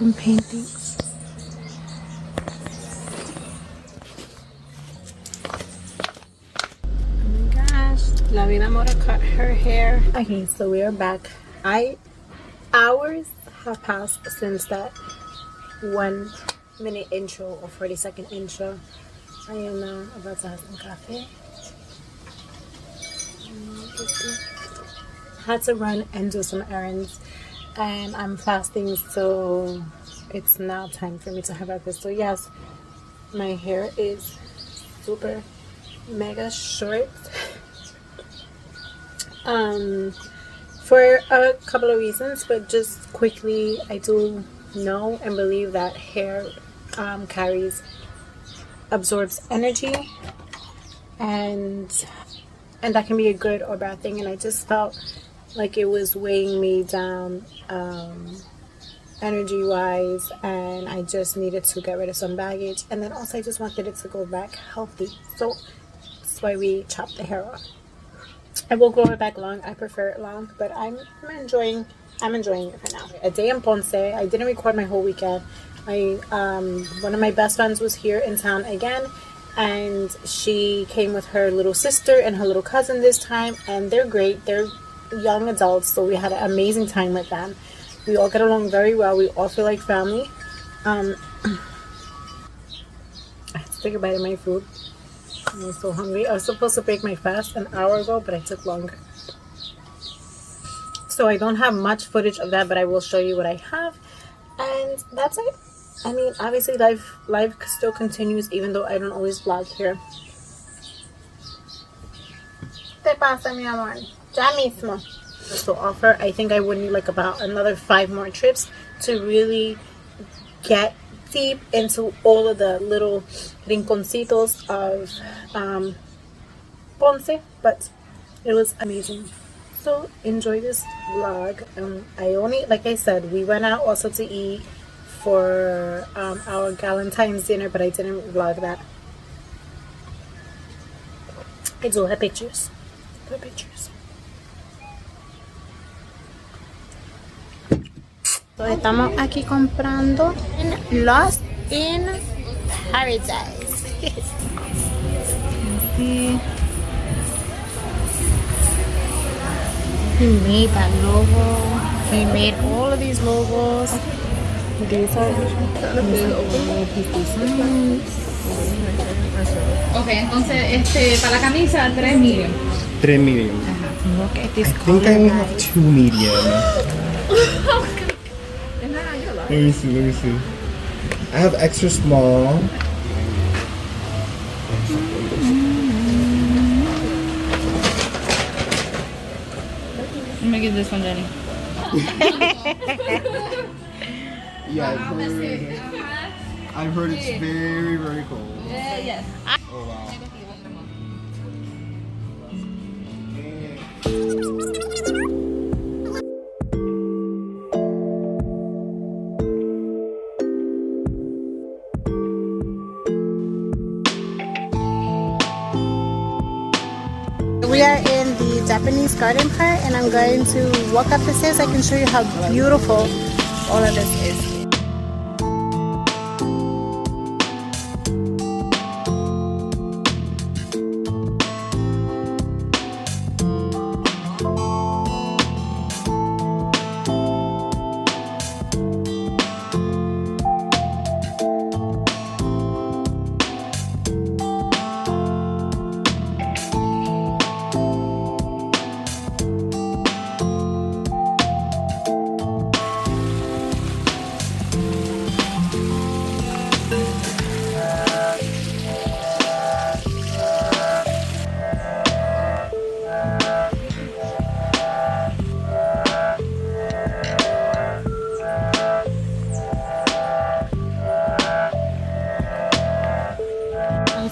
some paintings. Oh my gosh, La Vida Mora cut her hair. Okay, so we are back. Hours have passed since that 1 minute intro or 40-second intro. I am now about to have some coffee. Had to run and do some errands, and I'm fasting, so it's now time for me to have breakfast. So yes, my hair is super mega short, for a couple of reasons, but just quickly, I do know and believe that hair absorbs energy, and that can be a good or bad thing. And I just felt like it was weighing me down energy wise, and I just needed to get rid of some baggage, and then also I just wanted it to go back healthy, so that's why we chopped the hair off. I will grow it back long. I prefer it long, but I'm enjoying it for now. A day in Ponce. I didn't record my whole weekend. One of my best friends was here in town again, and she came with her little sister and her little cousin this time, and they're great. They're young adults, so we had an amazing time with them. We all get along very well. We all feel like family. I had to take a bite of my food. I was so hungry. I was supposed to break my fast an hour ago, but I took longer. So I don't have much footage of that, but I will show you what I have. And that's it. I mean, obviously life still continues, even though I don't always vlog here. ¿Qué pasa, mi amor? Ya mismo. So offer, I think I would need like about another 5 more trips to really get deep into all of the little rinconcitos of Ponce, but it was amazing. So enjoy this vlog. I only, like I said, we went out also to eat for our Valentine's dinner, but I didn't vlog that. I do have pictures. So estamos aquí comprando Lost in Paradise. See, he made that logo. He made all of these logos. These are Okay, entonces para la camisa 3 medium. 3 medium. Look at this. I think I only have 2 medium. Let me see. I have extra small. I'm gonna get this one, Jenny. Yeah, I've heard it's very, very cold. Yes. Oh wow. We are in the Japanese garden part, and I'm going to walk up the stairs. I can show you how beautiful all of this is.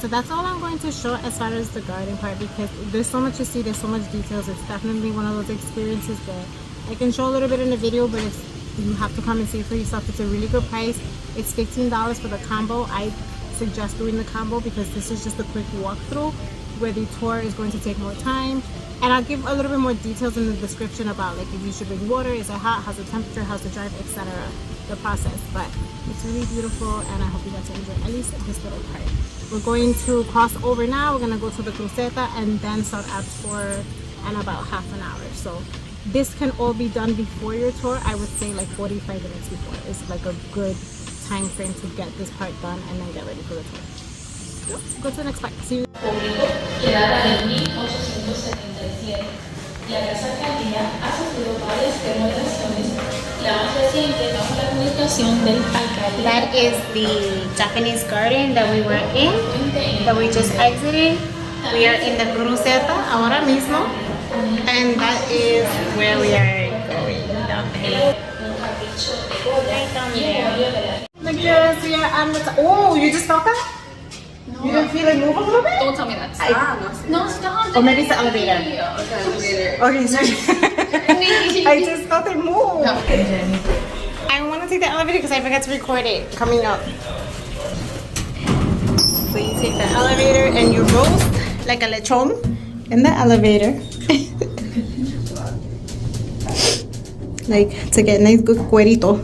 So that's all I'm going to show as far as the garden part, because there's so much to see, there's so much details. It's definitely one of those experiences that I can show a little bit in the video, but you have to come and see it for yourself. It's a really good price. It's $15 for the combo. I suggest doing the combo because this is just a quick walkthrough, where the tour is going to take more time. And I'll give a little bit more details in the description about like if you should bring water, is it hot, how's the temperature, how's the drive, etc. the process, but it's really beautiful, and I hope you guys enjoy at least this little part. We're going to cross over now. We're gonna go to the cruceta and then start our tour in about half an hour. So this can all be done before your tour. I would say like 45 minutes before is like a good time frame to get this part done and then get ready for the tour. Yep. Go to the next part. See you. Público que data de 1877. La Casa Alcaldía ha sufrido varias remodelaciones. La más reciente bajo la administración del alcalde. That is the Japanese garden that we were in, that we just exited. We are in the cruceta ahora mismo, and that is where we are going down there. Right down there. Look, yes, we are on the top. Oh, you just felt that? You didn't feel it move a little bit? Don't tell me that. No, stop. Or maybe it's the elevator. Okay, sorry. I just felt it move. I want to take the elevator because I forgot to record it coming up. So you take the elevator and you roast like a lechon in the elevator. Like to get nice good cuerito.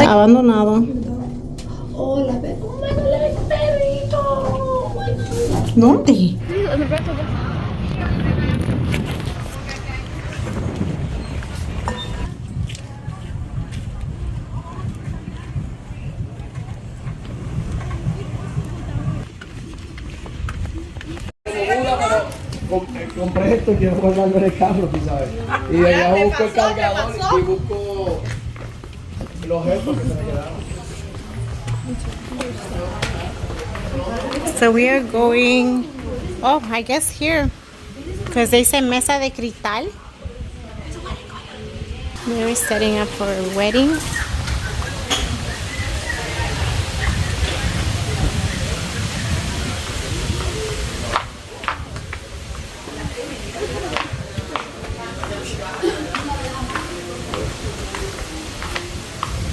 Abandonado. Hola, oh my God, let me perrito. Oh my God. ¿Dónde? Compré esto y quiero guardarlo en el carro, tú sabes. Y de allá busco el cargador y busco los objetos que se me quedaron. So we are going, oh, I guess here, because they said mesa de cristal. We're setting up for a wedding.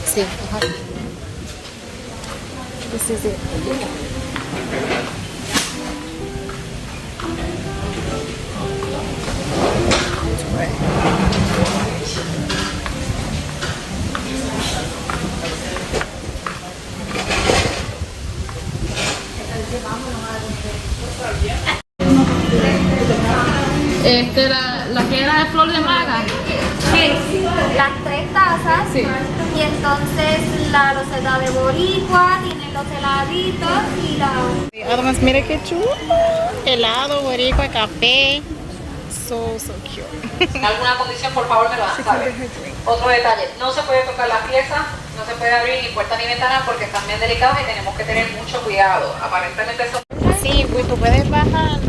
Sí, this is it. La que era de flor de maga. Sí, las 3 tazas. Sí. Y entonces la roseta de boricua, tienen los heladitos y la... Además, mira qué chulo. Helado, boricua, café. So cute. En alguna condición, por favor, me lo dan saber. Otro detalle, no se puede tocar la pieza, no se puede abrir ni puerta ni ventana porque están bien delicados y tenemos que tener mucho cuidado. Aparentemente eso... Sí, pues tú puedes bajar.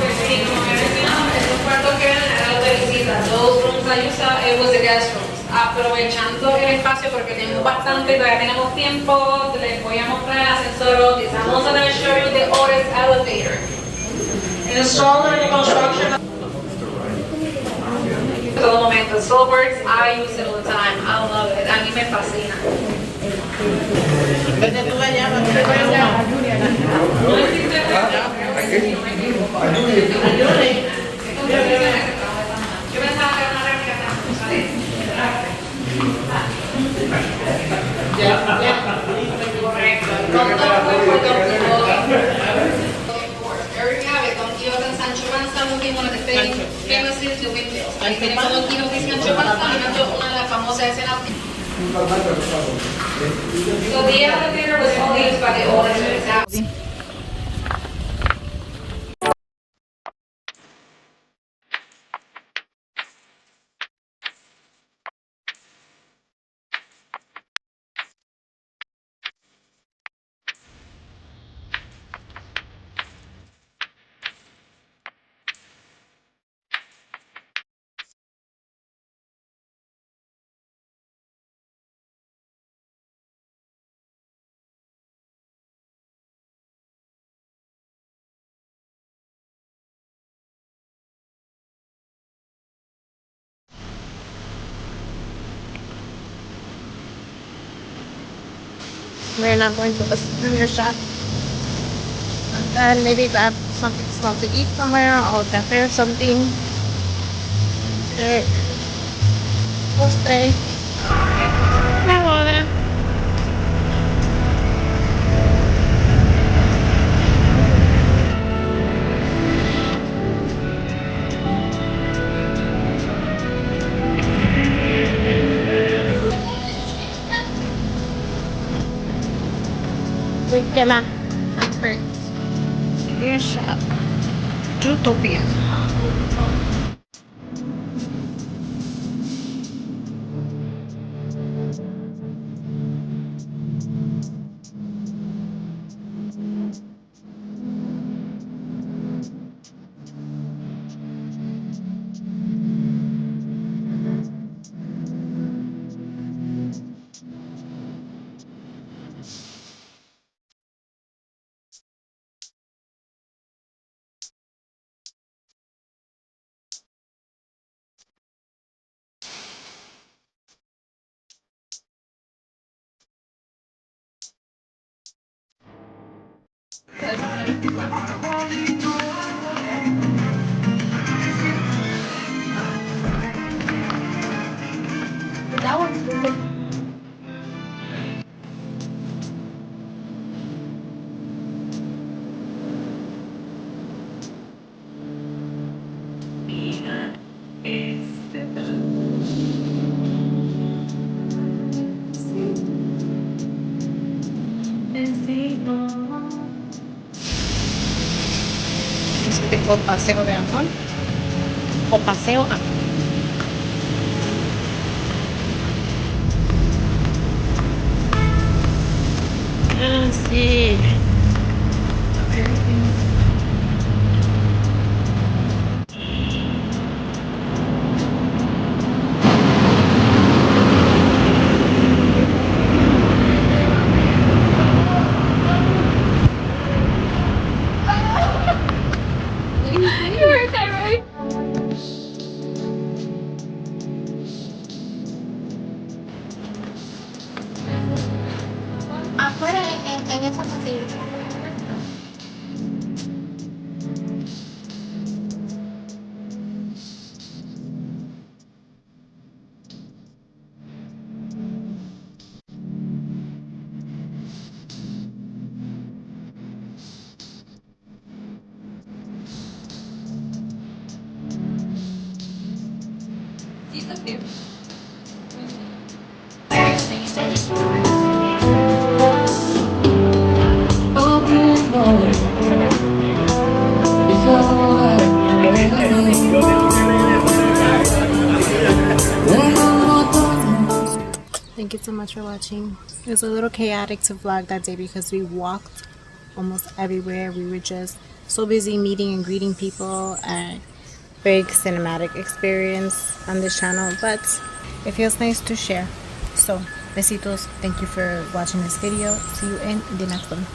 Pues sí, como he mencionado, estos cuartos que eran los de visita, those rooms I used, it was the guest rooms. Aprovechando el espacio porque tenemos bastante, todavía tenemos tiempo, les voy a mostrar el ascensor. I'm also going to show you the oldest elevator. Installed in the construction. Todo momento, it still works, I use it all the time, I love it, a mí me fascina. Desde tú la llamas, tú te puedes llamar. No existe yo pensaba que era una réplica de la cosa de correcto. Todo fue por Don Quijote. There you have it, Don Quijote and Sancho Panza moving one of the famous is the windmills. Ahí tenemos a Don Quijote y Sancho Panza mirando una de las famosas escenas. So the elevator was only used by the owners. We're not going to a souvenir shop. And maybe grab something small to eat somewhere or cafe or something. Postre. La boda. ¿Qué más? Souvenir Shop. Utopia. Tipo paseo de amor o paseo a... Ah, sí. Afuera en esa pasillo. Thank you so much for watching. It was a little chaotic to vlog that day because we walked almost everywhere. We were just so busy meeting and greeting people, and big cinematic experience on this channel, but it feels nice to share. So besitos, thank you for watching this video. See you in the next one.